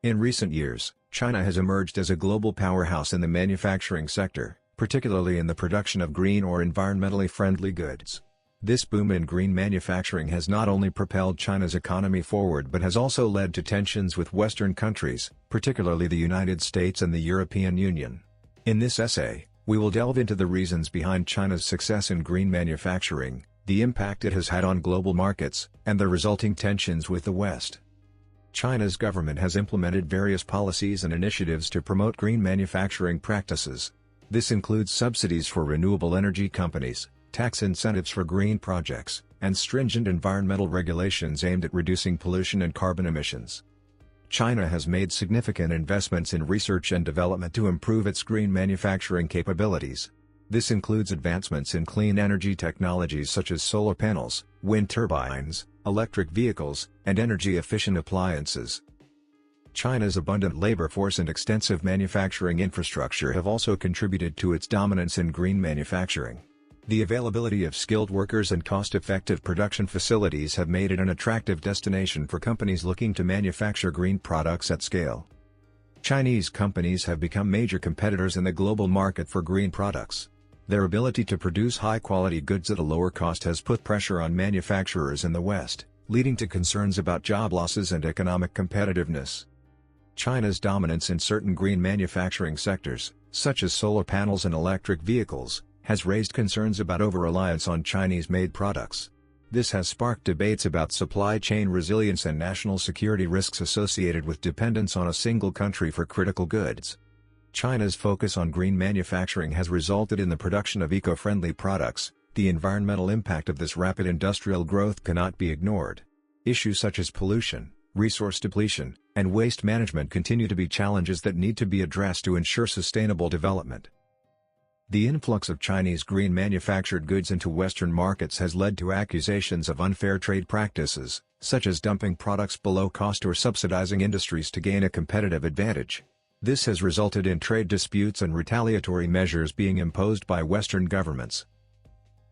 In recent years, China has emerged as a global powerhouse in the manufacturing sector, particularly in the production of green or environmentally friendly goods. This boom in green manufacturing has not only propelled China's economy forward but has also led to tensions with Western countries, particularly the United States and the European Union. In this essay, we will delve into the reasons behind China's success in green manufacturing, the impact it has had on global markets, and the resulting tensions with the West. China's government has implemented various policies and initiatives to promote green manufacturing practices. This includes subsidies for renewable energy companies, tax incentives for green projects, and stringent environmental regulations aimed at reducing pollution and carbon emissions. China has made significant investments in research and development to improve its green manufacturing capabilities. This includes advancements in clean energy technologies such as solar panels, wind turbines, electric vehicles, and energy-efficient appliances. China's abundant labor force and extensive manufacturing infrastructure have also contributed to its dominance in green manufacturing. The availability of skilled workers and cost-effective production facilities have made it an attractive destination for companies looking to manufacture green products at scale. Chinese companies have become major competitors in the global market for green products. Their ability to produce high-quality goods at a lower cost has put pressure on manufacturers in the West, leading to concerns about job losses and economic competitiveness. China's dominance in certain green manufacturing sectors, such as solar panels and electric vehicles, has raised concerns about over-reliance on Chinese-made products. This has sparked debates about supply chain resilience and national security risks associated with dependence on a single country for critical goods. China's focus on green manufacturing has resulted in the production of eco-friendly products. The environmental impact of this rapid industrial growth cannot be ignored. Issues such as pollution, resource depletion, and waste management continue to be challenges that need to be addressed to ensure sustainable development. The influx of Chinese green manufactured goods into Western markets has led to accusations of unfair trade practices, such as dumping products below cost or subsidizing industries to gain a competitive advantage. This has resulted in trade disputes and retaliatory measures being imposed by Western governments.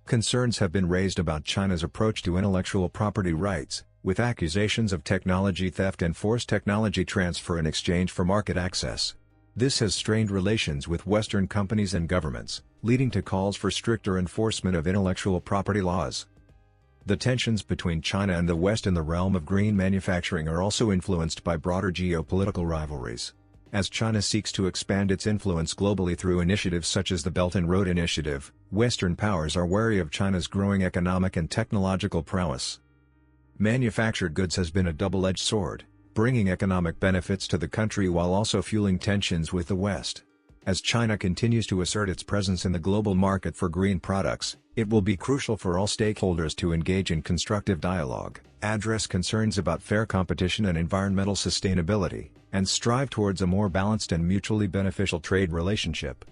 Concerns have been raised about China's approach to intellectual property rights, with accusations of technology theft and forced technology transfer in exchange for market access. This has strained relations with Western companies and governments, leading to calls for stricter enforcement of intellectual property laws. The tensions between China and the West in the realm of green manufacturing are also influenced by broader geopolitical rivalries. As China seeks to expand its influence globally through initiatives such as the Belt and Road Initiative, Western powers are wary of China's growing economic and technological prowess. Manufactured goods has been a double-edged sword, bringing economic benefits to the country while also fueling tensions with the West. As China continues to assert its presence in the global market for green products, it will be crucial for all stakeholders to engage in constructive dialogue, address concerns about fair competition and environmental sustainability, and strive towards a more balanced and mutually beneficial trade relationship.